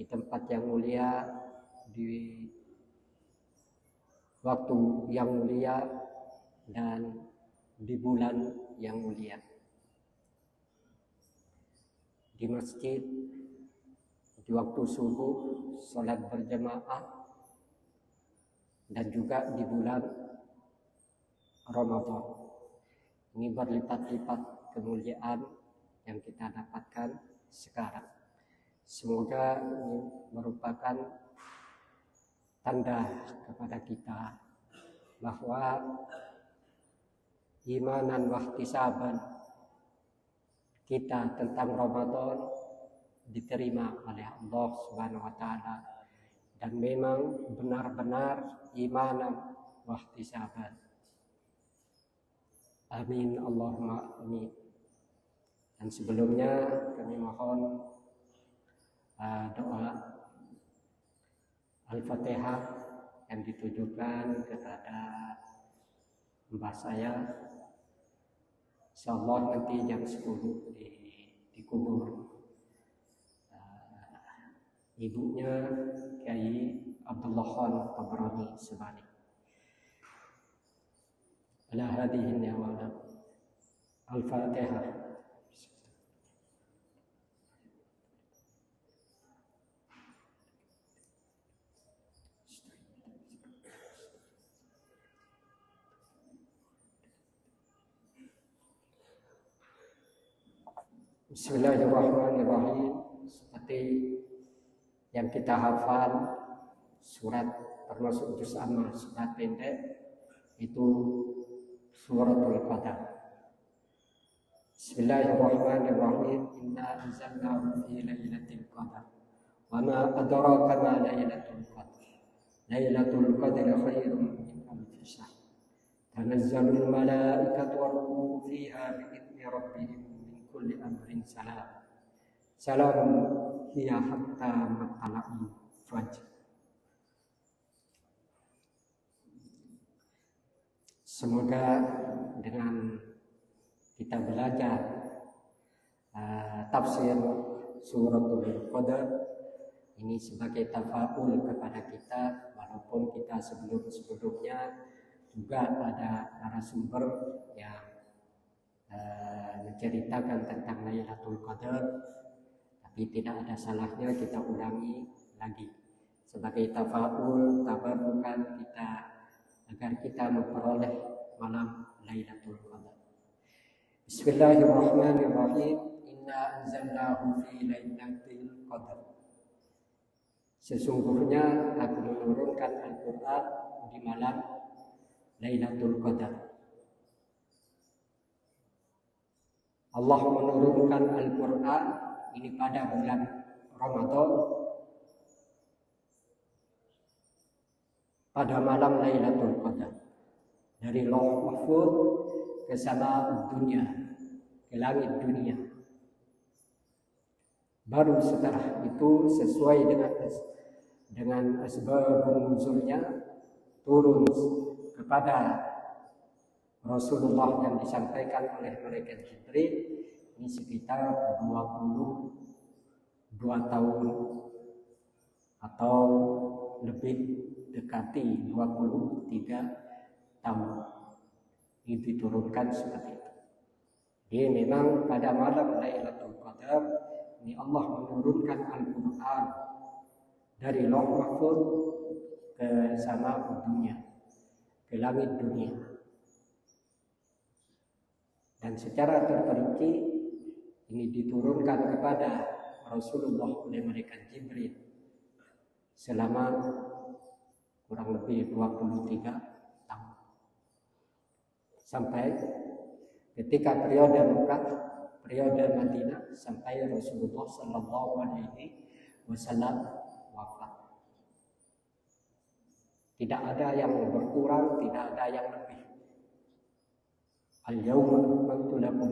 di tempat yang mulia, di waktu yang mulia, dan di bulan yang mulia. Di masjid, di waktu subuh, salat berjamaah, dan juga di bulan Ramadan. Ini berlipat-lipat kemuliaan yang kita dapatkan sekarang. Semoga ini merupakan tanda kepada kita bahwa imanan wahtisaban kita tentang Ramadan diterima oleh Allah Subhanahu wa taala, dan memang benar-benar imanan wahtisaban. Amin Allahumma amin. Dan sebelumnya kami mohon doa Al-Fatihah yang ditujukan kepada mbah saya. Insyaallah nanti jam 10 dikubur ibunya Kiai Abdullah Khan Tabrani Subani. Ala hadhihi ni'mah. Al-Fatihah. Bismillahirrahmanirrahim. Seperti yang kita hafal, surat termasuk juz amma, surat pendek, itu suratul Qadar. Bismillahirrahmanirrahim. Inna anzalnahu fi lailatul qadar. Wa ma adraka ma lailatul qadar. Lailatul qadri khairun min alfi syahr. Tanazzalul malaikatu war-ruhu fiha bi'izni rabbihim kulli amrin salam. Salamun hiya hatta matla'il fajr. Semoga dengan kita belajar tafsir suratul Qadar ini sebagai tafaul kepada kita, walaupun kita sebelumnya juga ada narasumber yang menceritakan tentang Lailatul Qadar, tapi tidak ada salahnya kita ulangi lagi sebagai tafaul, tabarukan kita agar kita memperoleh malam Lailatul Qadar. Bismillahirrahmanirrahim. Inna anzalnahu fi lailatul qadar. Sesungguhnya aku menurunkan Al-Qur'an di malam Lailatul Qadar. Allah menurunkan Al-Quran ini pada bulan Ramadan, pada malam Lailatul Qadar, dari Lauh Mahfuz ke sama dunia, ke langit dunia. Baru setelah itu sesuai dengan asbab nuzulnya turun kepada Rasulullah yang disampaikan oleh malaikat Jibril ini sekitar 22 tahun atau lebih dekati 23 tahun. Ini diturunkan seperti itu. Jadi memang pada malam Lailatul Qadar ini Allah menurunkan Al-Quran dari Lauh Mahfuz ke sama dunia, ke langit dunia. Dan secara terperinci ini diturunkan kepada Rasulullah oleh malaikat Jibril selama kurang lebih 23 tahun. Sampai ketika periode Mekah, periode Madinah, sampai Rasulullah sallallahu alaihi wasallam wafat. Tidak ada yang berkurang, tidak ada yang lebih. Al-yawma akmaltu lakum.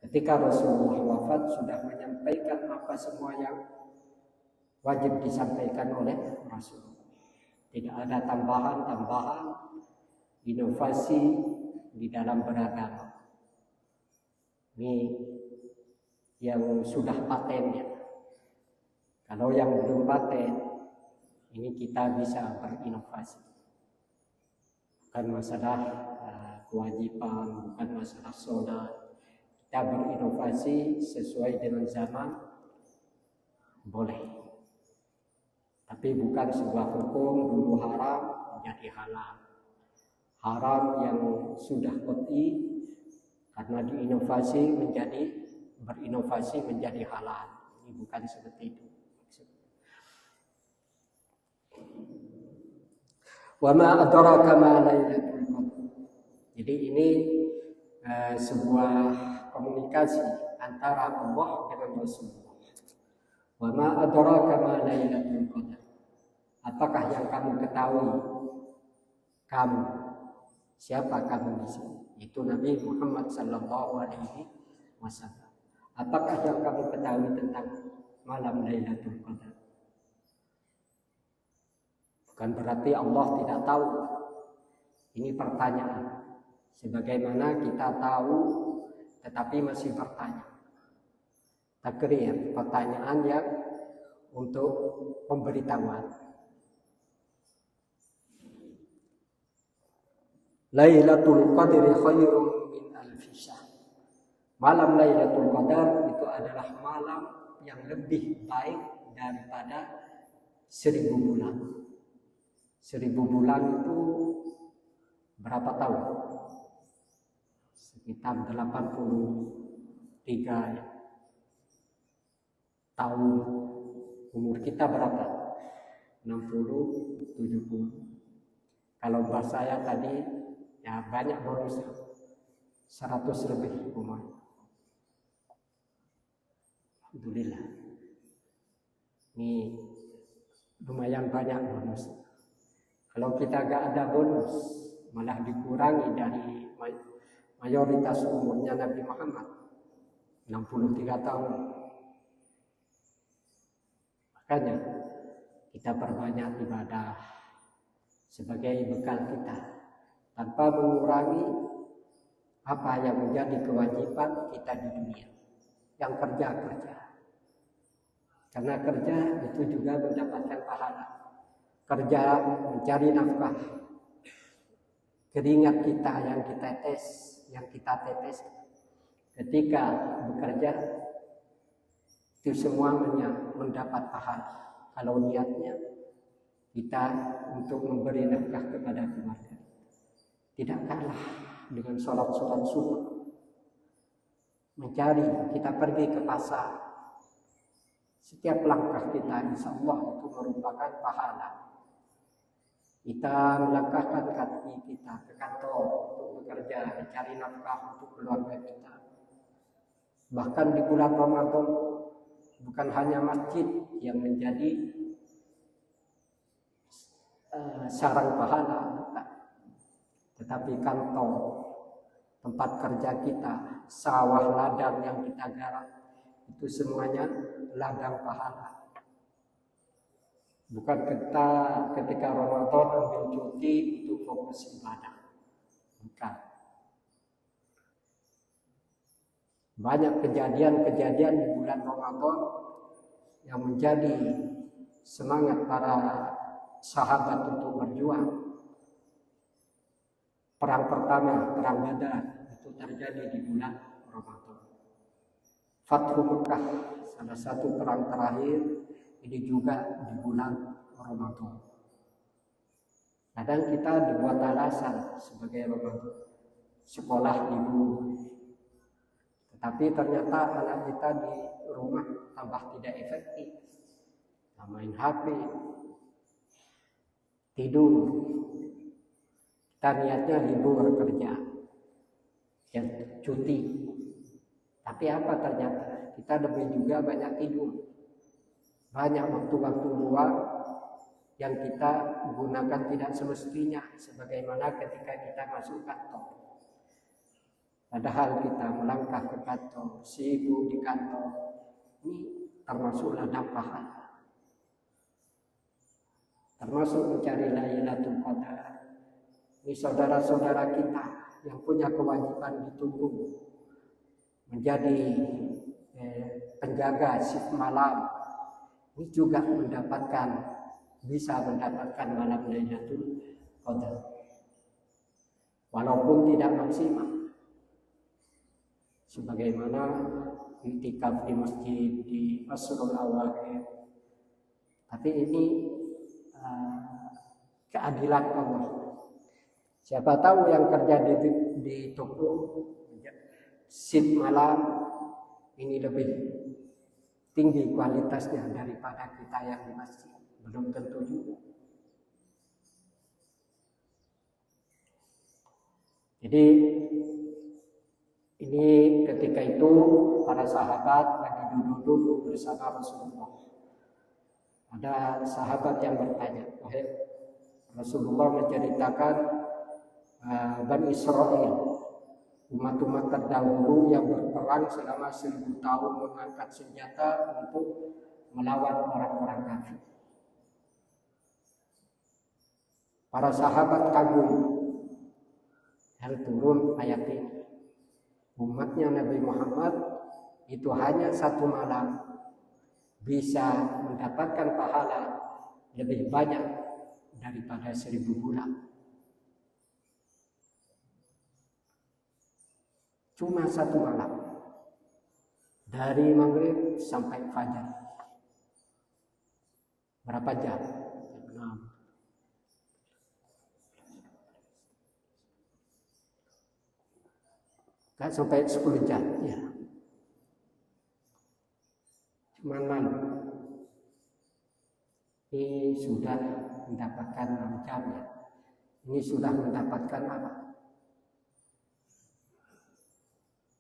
Ketika Rasulullah wafat sudah menyampaikan apa semua yang wajib disampaikan oleh Rasulullah. Tidak ada tambahan-tambahan inovasi di dalam beragama. Ini yang sudah patennya. Kalau yang belum paten, ini kita bisa berinovasi. Bukan masalah kewajiban, bukan masalah sholat. Kita berinovasi sesuai dengan zaman, boleh. Tapi bukan sebuah hukum dulu haram menjadi halal. Haram yang sudah qat'i karena berinovasi menjadi halal. Ini bukan seperti itu. Wa ma adraka ma lailatul qadar. Jadi ini sebuah komunikasi antara Allah dengan Rasulullah. Wa ma adraka ma lailatul qadar. Apakah yang kamu ketahui? Kamu, siapa kamu di sini? Itu Nabi Muhammad sallallahu alaihi wasallam. Apakah yang kamu ketahui tentang malam Lailatul Qadar? Bukan berarti Allah tidak tahu. Ini pertanyaan. Sebagaimana kita tahu tetapi masih bertanya. Takrir, pertanyaan yang untuk pemberitahuan. Lailatul Qadri khairum min alfi syahr. Malam Lailatul Qadar itu adalah malam yang lebih baik daripada 1000 bulan. 1000 bulan itu berapa tahun? Sekitar 83 tahun. Umur kita berapa? 60, 70. Kalau bahasa saya tadi ya banyak bonus 100 lebih umur. Alhamdulillah. Ini lumayan banyak bonus. Kalau kita gak ada bonus, malah dikurangi dari mayoritas umurnya Nabi Muhammad 63 tahun. Makanya kita perbanyak ibadah sebagai bekal kita tanpa mengurangi apa yang menjadi kewajiban kita di dunia. Yang kerja. Karena kerja itu juga mendapatkan pahala. Kerja mencari nafkah. Keringat kita yang kita tetes ketika bekerja itu semuanya mendapat pahala. Kalau niatnya kita untuk memberi nafkah kepada keluarga. Tidak kalah dengan sholat-sholat sunnah. Mencari, kita pergi ke pasar. Setiap langkah kita insya Allah itu merupakan pahala. Kita melangkahkan kaki kita ke kantor untuk bekerja, mencari nafkah untuk keluarga kita. Bahkan di bulan Ramadan bukan hanya masjid yang menjadi sarang pahala, bukan. Tetapi kantor, tempat kerja kita, sawah ladang yang kita garap, itu semuanya ladang pahala. Bukan kita ketika Ramadan ambil cuti itu fokus ibadah. Bukan. Banyak kejadian-kejadian di bulan Ramadan yang menjadi semangat para sahabat untuk berjuang. Perang pertama, perang Badar, itu terjadi di bulan Ramadan. Fathu Mekah, salah satu perang terakhir, ini juga di bulan Ramadan. Kadang kita dibuat alasan sebagai Ramadan, sekolah libur. Tetapi ternyata anak kita di rumah tambah tidak efektif. Main HP, tidur. Kita niatnya libur kerja, yang cuti. Tapi apa ternyata? Kita lebih juga banyak tidur. Banyak waktu-waktu luang yang kita gunakan tidak semestinya. Sebagaimana ketika kita masuk kantor. Padahal kita melangkah ke kantor, sibuk di kantor. Ini termasuk ladang pahala. Termasuk mencari Lailatul Qadar. Ini saudara-saudara kita yang punya kewajiban ditunggu menjadi penjaga shift malam, ini juga bisa mendapatkan malam Lailatul Qadar, walaupun tidak maksimal. Sebagaimana iktikaf di masjid di Asrul Awakhir, tapi ini keadilan Allah. Siapa tahu yang kerja di toko shift malam ini lebih tinggi kualitasnya daripada kita yang di masjid. Belum tentu juga. Jadi ini ketika itu para sahabat lagi duduk bersama Rasulullah. Ada sahabat yang bertanya, Rasulullah menceritakan Bani Israel, umat-umat terdahulu yang berperang selama 1000 tahun mengangkat senjata untuk melawan orang-orang kafir. Para sahabat kagum, turun ayat ini. Umatnya Nabi Muhammad itu hanya 1 malam bisa mendapatkan pahala lebih banyak daripada 1000 bulan. Cuma 1 malam, dari maghrib sampai fajar. Berapa jam? 6. Gak sampai 10 jam, ya. Cuma malam. Ini sudah mendapatkan 6 jam, ya. Ini sudah mendapatkan apa?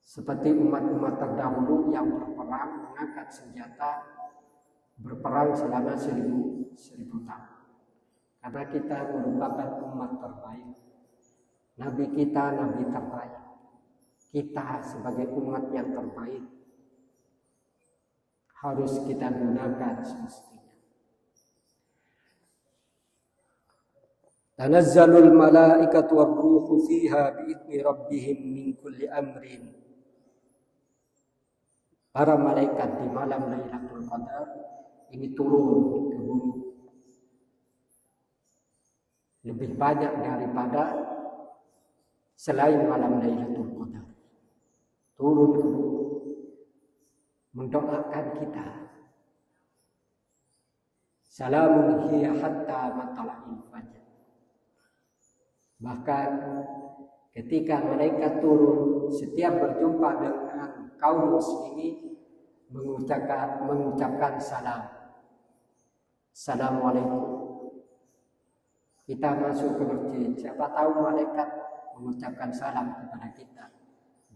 Seperti umat-umat terdahulu yang berperang, mengangkat senjata, berperang selama 1000 tahun. Karena kita merupakan umat terbaik. Nabi kita, Nabi terbaik. Kita sebagai umat yang terbaik harus kita gunakan semestinya. Tanazzalul malaikatu war-ruhu fiha bi'izni rabbihim min kulli amrin. Para malaikat di malam Lailatul Qadar ini turun ke bumi lebih banyak daripada selain malam Lailatul Qadar. Turun ke bumi mendoakan kita. Salamun hiya hatta matla'il fajr. Bahkan ketika malaikat turun, setiap berjumpa dengan kaum muslimin mengucapkan salam. Assalamualaikum. Kita masuk ke masjid, siapa tahu malaikat mengucapkan salam kepada kita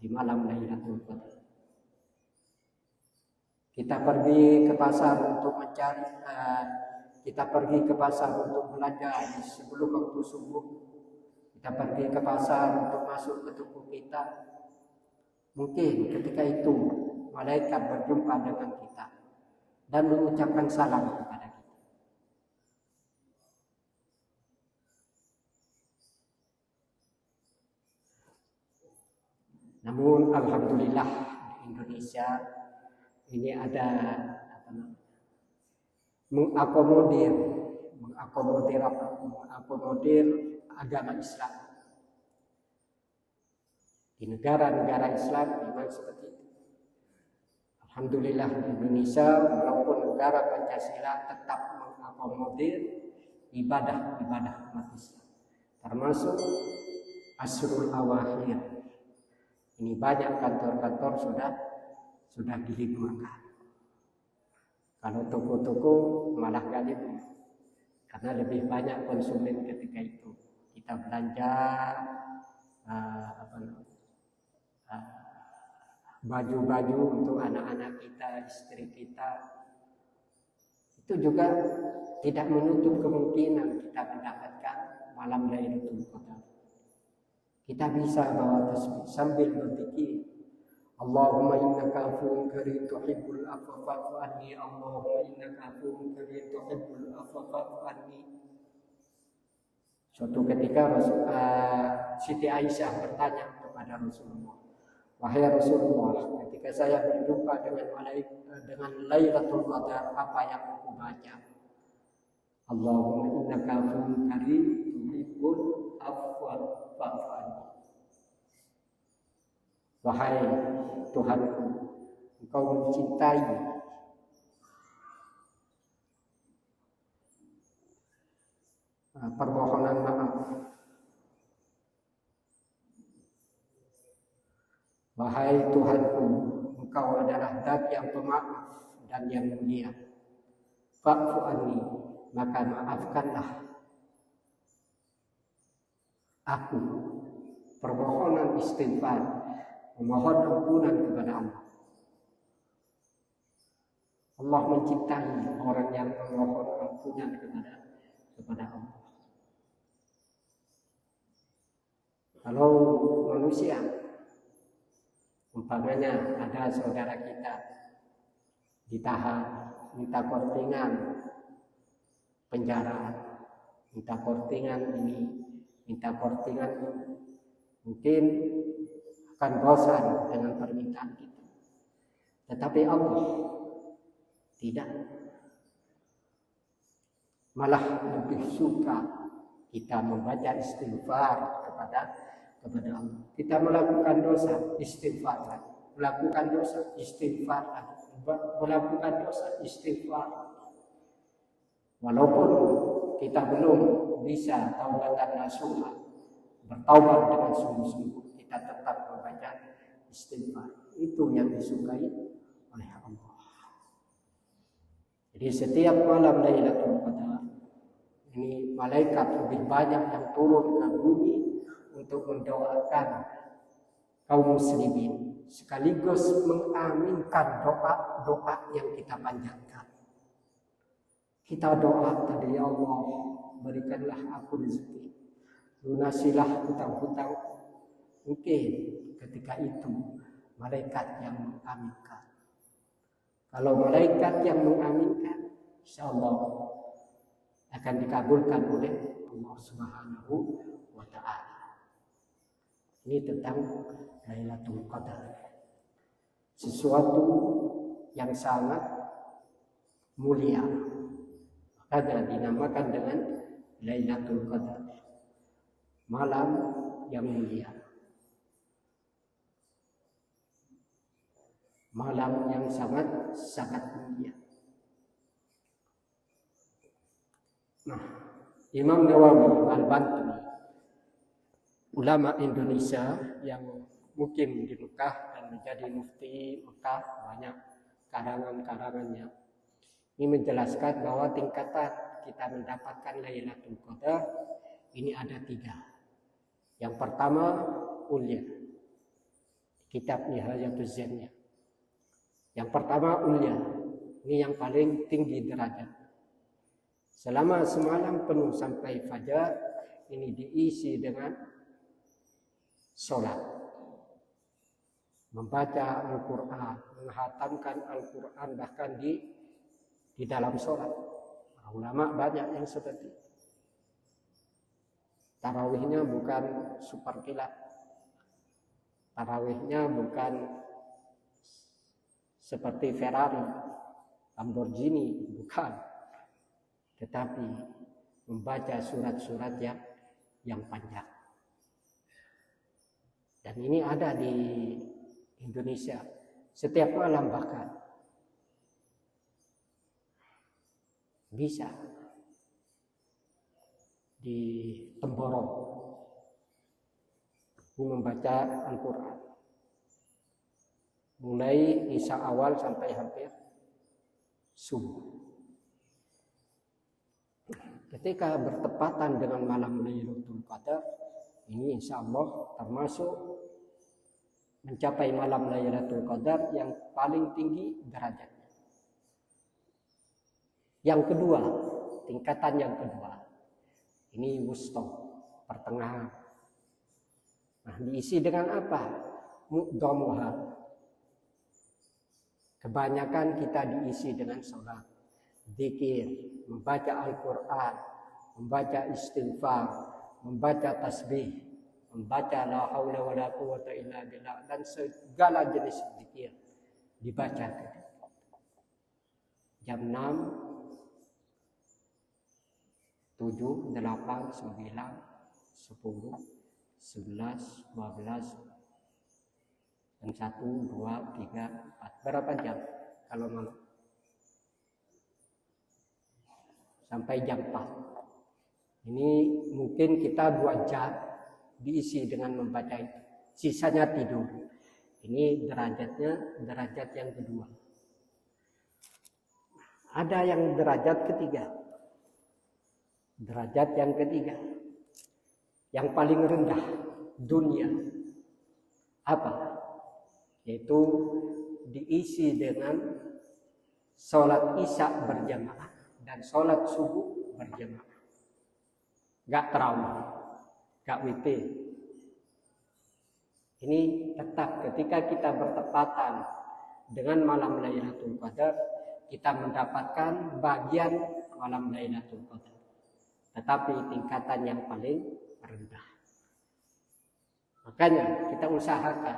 di malam Lailatul Qadar. Kita pergi ke pasar untuk mencari, kita pergi ke pasar untuk belanja sebelum waktu subuh. Kita pergi ke pasar untuk masuk ke toko kita. Mungkin ketika itu malaikat berjumpa dengan kita dan mengucapkan salam kepada kita. Namun alhamdulillah di Indonesia ini ada mengakomodir agama Islam. Di negara-negara Islam memang seperti itu. Alhamdulillah di Indonesia walaupun negara Pancasila tetap mengakomodir ibadah umat Islam, termasuk Asrul Awakhir. Ini banyak kantor-kantor sudah diliburkan. Kalau toko-toko malah gak libur, karena lebih banyak konsumen ketika itu. Kita belanja baju-baju untuk anak-anak kita, istri kita. Itu juga tidak menutup kemungkinan kita mendapatkan malam Lailatul Qadar. Kita bisa bawa tasbih sambil berzikir. Allahumma innaka afuwwun karim tuhibbul afwa fa'fu anni. Allahumma innaka afuwwun karim tuhibbul afwa fa'fu anni. Suatu ketika Siti Aisyah bertanya kepada Rasulullah, Wahai Rasulullah, ketika saya berjumpa dengan Lailatul Qadar, apa yang aku baca? Allahumma innaka afuwwun karim tuhibbul afwa fa'fu anni. Wahai Tuhanku, Engkau mencintai permohonan maaf. Wahai Tuhanku, Engkau adalah Zat yang pemaaf dan yang mulia. Fa'fu anni, maka maafkanlah aku. Permohonan istighfar, memohon ampunan kepada Allah. Allah mencintai orang yang memohon ampunan kepada Allah. Kalau manusia, umpamanya ada saudara kita ditahan, minta kortingan penjara, minta kortingan ini, minta kortingan ini, mungkin akan bosan dengan permintaan kita. Tetapi Allah tidak, malah lebih suka kita membaca istighfar kepada Allah. Kita melakukan dosa, istighfar lagi. Melakukan dosa, istighfar lagi. Melakukan dosa, istighfar lagi. Walaupun kita belum bisa taubatan nasuha, bertaubat dengan sungguh-sungguh, kita tetap membaca istighfar. Itu yang disukai oleh Allah. Jadi setiap malam Lailatul Qadar ini malaikat lebih banyak yang turun ke bumi untuk mendoakan kaum muslimin, sekaligus mengaminkan doa-doa yang kita panjatkan. Kita doa tadi, ya Allah, berikanlah aku rezeki, lunasilah hutang-hutang. Mungkin ketika itu malaikat yang mengaminkan. Kalau malaikat yang mengaminkan, insyaallah akan dikabulkan oleh Allah Subhanahu wa Ta'ala. Ini tentang Lailatul Qadar, sesuatu yang sangat mulia, makanya dinamakan dengan Lailatul Qadar, malam yang mulia, malam yang sangat mulia. Nah, Imam Nawawi Al-Bantuni, ulama Indonesia yang mukim di Mekah dan menjadi mufti Mekah, banyak karangan-karangannya, ini menjelaskan bahwa tingkatan kita mendapatkan Lailatul Qadar ini ada 3. Yang pertama, ulia, kitab Nihayatul Zennya. Yang pertama ulia, ini yang paling tinggi derajat. Selama semalam penuh sampai fajar, ini diisi dengan sholat, membaca Al-Quran, menghatamkan Al-Quran bahkan di dalam sholat. Ulama banyak yang seperti itu. Tarawihnya bukan super kilat, tarawihnya bukan seperti Ferrari, Lamborghini, bukan, tetapi membaca surat-surat yang panjang. Dan ini ada di Indonesia setiap malam, bahkan bisa di Temboro membaca Al-Quran mulai isya awal sampai hampir subuh. Ketika bertepatan dengan malam Lailatul Qadar, ini insya Allah termasuk mencapai malam Lailatul Qadar yang paling tinggi derajatnya. Yang kedua, tingkatan yang kedua, ini wusta, pertengahan. Nah, diisi dengan apa? Mu'dhamuha. Kebanyakan kita diisi dengan sholat, zikir, membaca Al-Quran, membaca istighfar, membaca tasbih, membaca la haula wala quwata illa billah dan segala jenis zikir dibaca jam 6, 7, 8, 9, 10, 11, 12, jam 1, 2, 3, 4. Berapa jam kalau malam? Sampai jam 4. Ini mungkin kita 2 jam diisi dengan membaca itu. Sisanya tidur. Ini derajatnya derajat yang kedua. Ada yang derajat ketiga. Derajat yang ketiga. Yang paling rendah dunia. Apa? Yaitu diisi dengan sholat isya berjamaah dan sholat subuh berjamaah. Gak terawih, gak witir. Ini tetap ketika kita bertepatan dengan malam Lailatul Qadar, kita mendapatkan bagian malam Lailatul Qadar. Tetapi tingkatan yang paling rendah. Makanya kita usahakan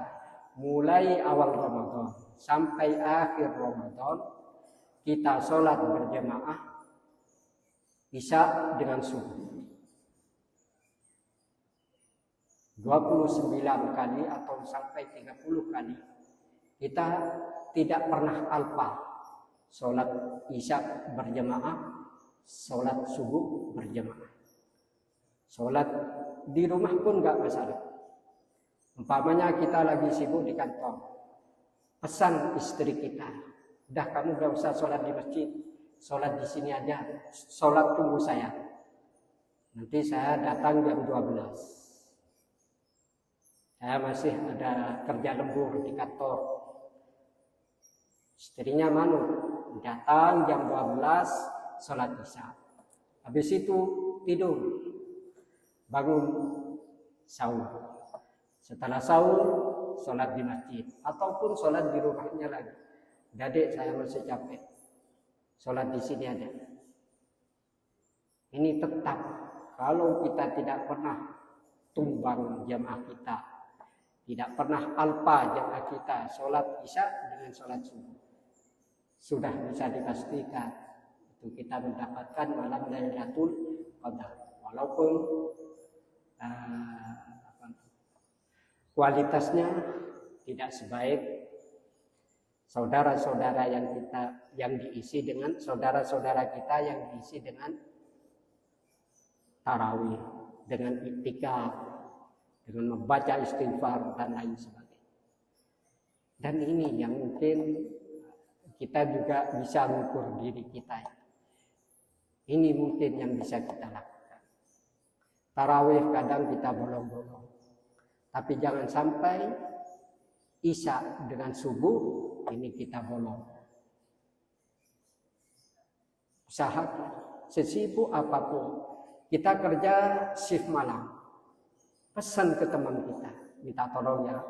mulai awal Ramadan sampai akhir Ramadan kita sholat berjamaah isya dengan subuh. 29 kali atau sampai 30 kali kita tidak pernah alpa sholat isya berjamaah, sholat subuh berjamaah. Sholat di rumah pun gak masalah. Umpamanya kita lagi sibuk di kantor, pesan istri kita, udah kamu gak usah sholat di masjid, sholat di sini aja, sholat tunggu saya. Nanti saya datang jam 12. Saya masih ada kerja lembur di kantor. Istrinya manu, datang jam 12, sholat isya. Habis itu tidur, bangun sahur. Setelah sahur, sholat di masjid. Ataupun sholat di rumahnya lagi. Dadek saya masih capek, sholat di sini aja. Ini tetap, kalau kita tidak pernah tumbang jamaah kita, tidak pernah alpa jamaah kita sholat isya dengan sholat subuh, sudah bisa dipastikan itu kita mendapatkan malam Lailatul Qadar. Walaupun kualitasnya tidak sebaik saudara-saudara yang diisi dengan saudara-saudara kita yang diisi dengan tarawih, dengan iktikaf, dengan membaca istighfar dan lain sebagainya. Dan ini yang mungkin kita juga bisa mengukur diri kita. Ini mungkin yang bisa kita lakukan. Tarawih kadang kita bolong-bolong. Tapi jangan sampai isya dengan subuh ini kita bolong. Usahakan sesibuk apapun. Kita kerja shift malam. Pesan ke teman kita, minta tolong ya,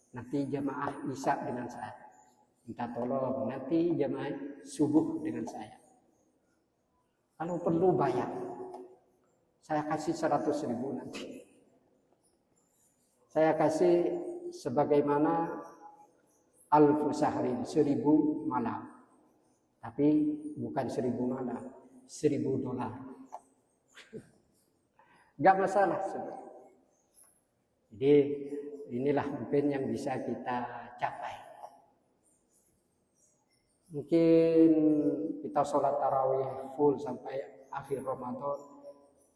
nanti jamaah isya dengan saya. Minta tolong, nanti jamaah subuh dengan saya. Kalau perlu bayar, saya kasih 100.000 nanti. Saya kasih sebagaimana alfu sahrin, 1000 malam. Tapi bukan 1000 malam, $1000. Gak masalah sebenarnya. Jadi inilah mungkin yang bisa kita capai. Mungkin kita sholat tarawih full sampai akhir Ramadan,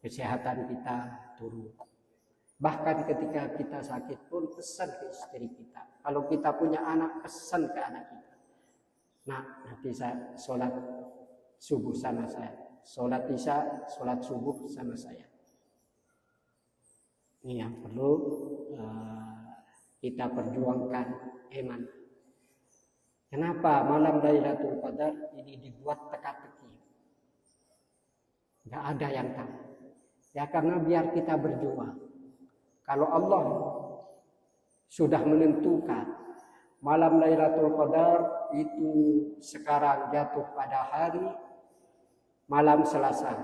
kesehatan kita turun. Bahkan ketika kita sakit pun pesan ke istri kita. Kalau kita punya anak, pesan ke anak kita. Nah, nanti saya sholat subuh sama saya. Sholat isya, sholat subuh sama saya. Ini yang perlu kita perjuangkan iman. Kenapa malam Lailatul Qadar ini dibuat teka-teki? Gak ada yang tahu. Ya karena biar kita berjuang. Kalau Allah sudah menentukan malam Lailatul Qadar itu sekarang jatuh pada hari malam Selasa,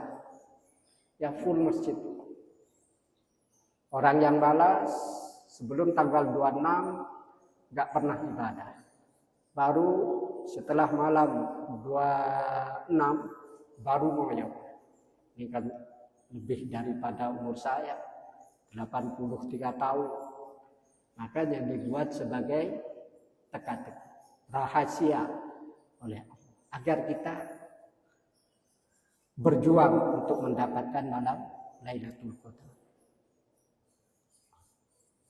ya full masjid. Orang yang malas sebelum tanggal 26 nggak pernah ibadah. Baru setelah malam 26 baru ngoyo. Ini kan lebih daripada umur saya, 83 tahun. Makanya dibuat sebagai teka-teki, rahasia oleh Allah. Agar kita berjuang untuk mendapatkan malam Lailatul Qadar.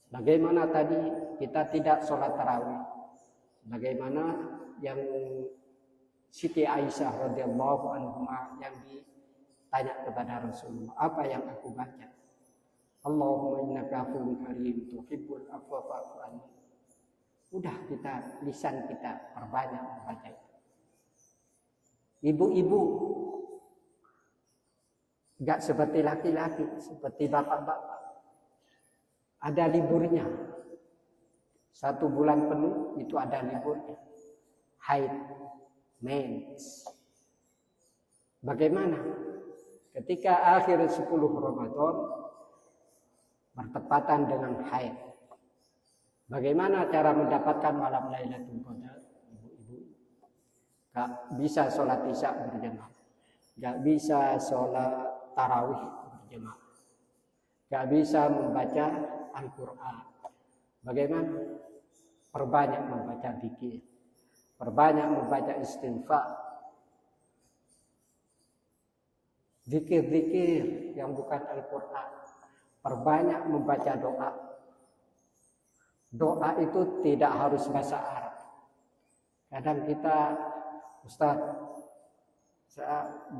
Bagaimana tadi kita tidak sholat tarawih. Bagaimana yang Siti Aisyah radhiyallahu anha yang ditanya kepada Rasulullah, apa yang aku baca? Allahumma innaka afuwwun karim tuhibbul afwa fa'fu anni. Udah kita, lisan kita perbanyak membaca itu. Ibu-ibu enggak seperti laki-laki, seperti bapak-bapak. Ada liburnya. 1 bulan penuh itu ada liburnya. Haid, mens. Bagaimana? Ketika akhir 10 Ramadan bertepatan dengan haid. Bagaimana cara mendapatkan malam Lailatul Qadar? Ibu-ibu gak bisa sholat isya berjamaah, gak bisa sholat tarawih berjamaah, gak bisa membaca Al-Quran. Bagaimana? Perbanyak membaca zikir, perbanyak membaca istighfar, zikir-zikir yang bukan Al-Quran. Perbanyak membaca doa. Doa itu tidak harus bahasa Arab. Kadang kita, Ustaz,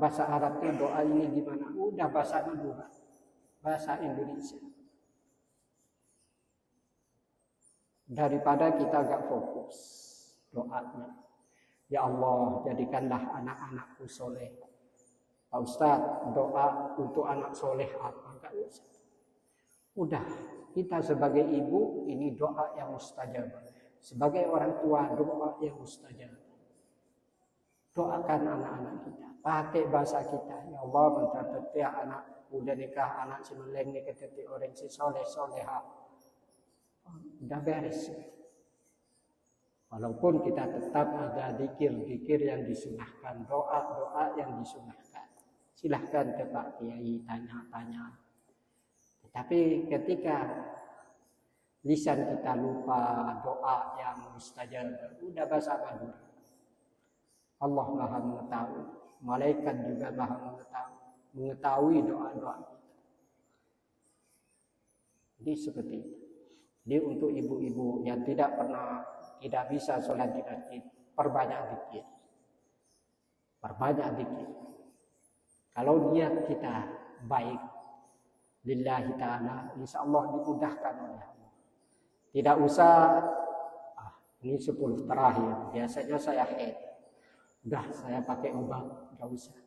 bahasa Arab itu doa ini gimana? Udah bahasa Madura, bahasa Indonesia. Daripada kita gak fokus doanya. Ya Allah, jadikanlah anak-anakku soleh. Pak Ustaz, doa untuk anak soleh apa? Gak usah. Udah, kita sebagai ibu, ini doa yang mustajab. Sebagai orang tua, doa yang mustajab. Doakan anak-anak kita. Pakai bahasa kita. Ya Allah, mentatati anak udah nikah, anak si meleng nikah teti orang si soleh-soleha. Udah beres. Walaupun kita tetap ada zikir-zikir yang disunahkan, doa-doa yang disunahkan. Silahkan ke Pak Kiai tanya-tanya. Tapi ketika lisan kita lupa doa yang mustajab, udah bahasa Madura. Allah Maha mengetahui, malaikat juga Maha mengetahui doa-doa kita. Jadi seperti itu. Jadi untuk ibu-ibu yang tidak bisa sholat di masjid, perbanyak zikir. Perbanyak zikir. Kalau niat kita baik, lillahi ta'ala, insya Allah dimudahkan oleh Allah. Tidak usah, ini 10 terakhir, biasanya saya haid. Udah, saya pakai obat, tidak usah.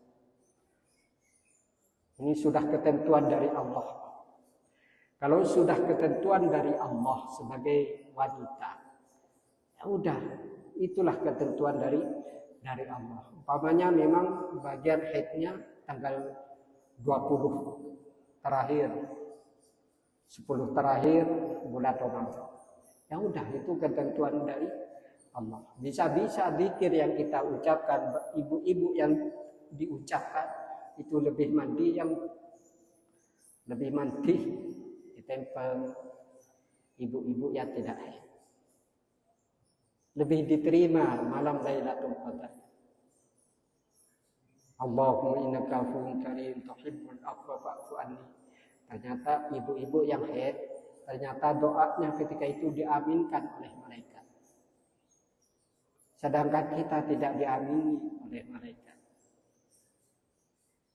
Ini sudah ketentuan dari Allah. Kalau sudah ketentuan dari Allah sebagai wanita, ya udah, itulah ketentuan dari Allah. Umpamanya memang bagian haidnya tanggal 20 terakhir, 10 terakhir bulan Ramadan. Ya udah, itu ketentuan dari Allah. Bisa-bisa zikir yang kita ucapkan, ibu-ibu yang diucapkan itu lebih mandi ditempel ibu-ibu yang tidak haid. Lebih diterima malam Lailatul Qadar. Allahumma innaka afuwwun karim tuhibbul afwa fa'fu anni. Ternyata ibu-ibu yang haid, ternyata doanya ketika itu diaminkan oleh malaikat. Sedangkan kita tidak diamini oleh malaikat.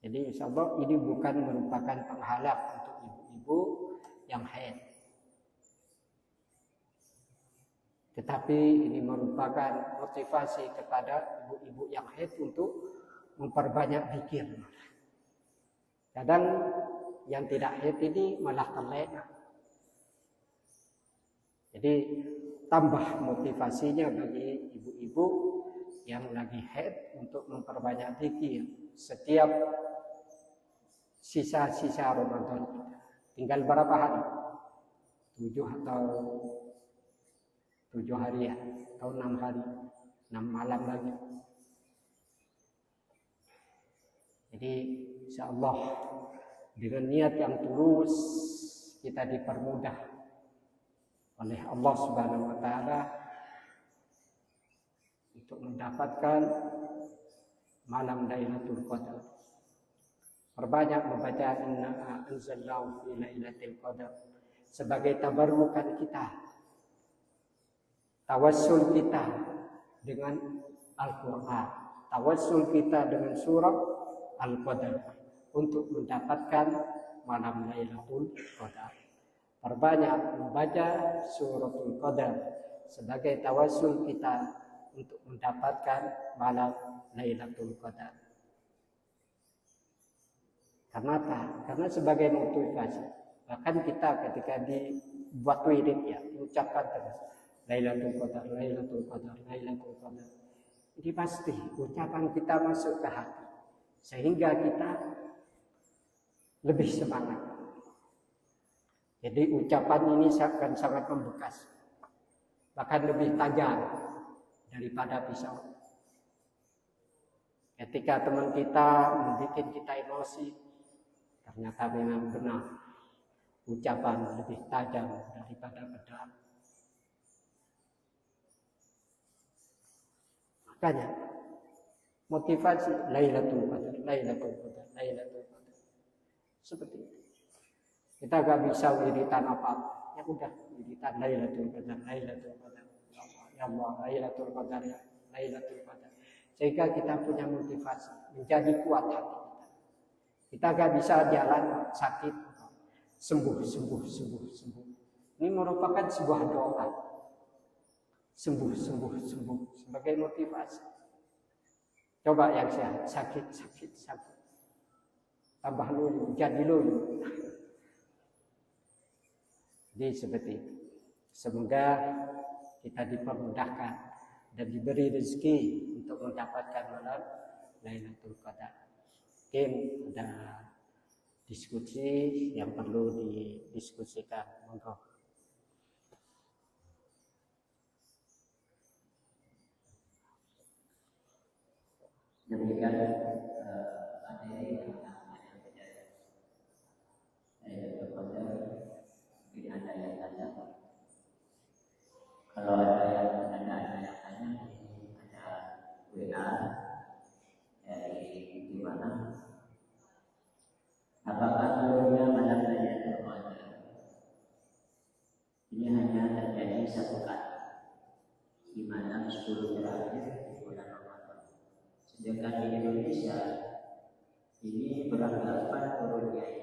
Jadi insya Allah ini bukan merupakan penghalang untuk ibu-ibu yang haid. Tetapi ini merupakan motivasi kepada ibu-ibu yang haid untuk memperbanyak zikir. Kadang yang tidak haid ini malah terlena. Jadi tambah motivasinya bagi ibu-ibu yang lagi haid untuk memperbanyak zikir setiap sisa-sisa Ramadan kita. Tinggal berapa hari? 7 atau 7 hari ya, atau 6 hari, 6 malam lagi. Jadi insya Allah dengan niat yang tulus kita dipermudah oleh Allah Subhanahu wa Ta'ala untuk mendapatkan malam Lailatul Qadar. Perbanyak membaca inna anzalnahu fi lailatul qadar sebagai tabarrukan kita, tawassul kita dengan Al-Quran, tawassul kita dengan surah Al-Qadar untuk mendapatkan malam Lailatul Qadar. Perbanyak membaca suratul Qadar sebagai tawassul kita untuk mendapatkan malam Lailatul Qadar. Karena apa? Karena sebagai motivasi. Bahkan kita ketika dibuat wirid ya, mengucapkan terus Lailatul Qadar, Lailatul Qadar, Lailatul Qadar. Ini pasti ucapan kita masuk ke hati, sehingga kita lebih semangat. Jadi ucapan ini akan sangat membekas, bahkan lebih tajam daripada pisau. Ketika teman kita membuat kita emosi, ternyata memang benar ucapan lebih tajam daripada pedang. Makanya motivasi Lailatul Qadar, Lailatul Qadar, Lailatul Qadar. Seperti itu. Kita gak bisa wiritan apa, ya udah wiritan Lailatul Qadar, Lailatul Qadar. Ya Allah, Lailatul Qadar, ya Lailatul Qadar. Sehingga kita punya motivasi, menjadi kuat hati kita. Kita gak bisa jalan sakit, sembuh. Ini merupakan sebuah doa. Sembuh sebagai motivasi. Coba yang sehat, sakit. Tambah lulu, jadi lulu. Jadi seperti itu. Semoga kita dipermudahkan dan diberi rezeki untuk mendapatkan malam Lailatul Qadar. Mungkin ada diskusi yang perlu didiskusikan. Monggo. Demikian materi tentang Lailatul Qadar. Mungkin ada yang tanya. Kalau ada yang tanya, ada WA dari di mana? Apakah seluruhnya malam Lailatul Qadar ini hanya terjadi satu kali di malam 10 terakhir bulan Ramadan? Sedangkan di Indonesia ini beranggapan turunnya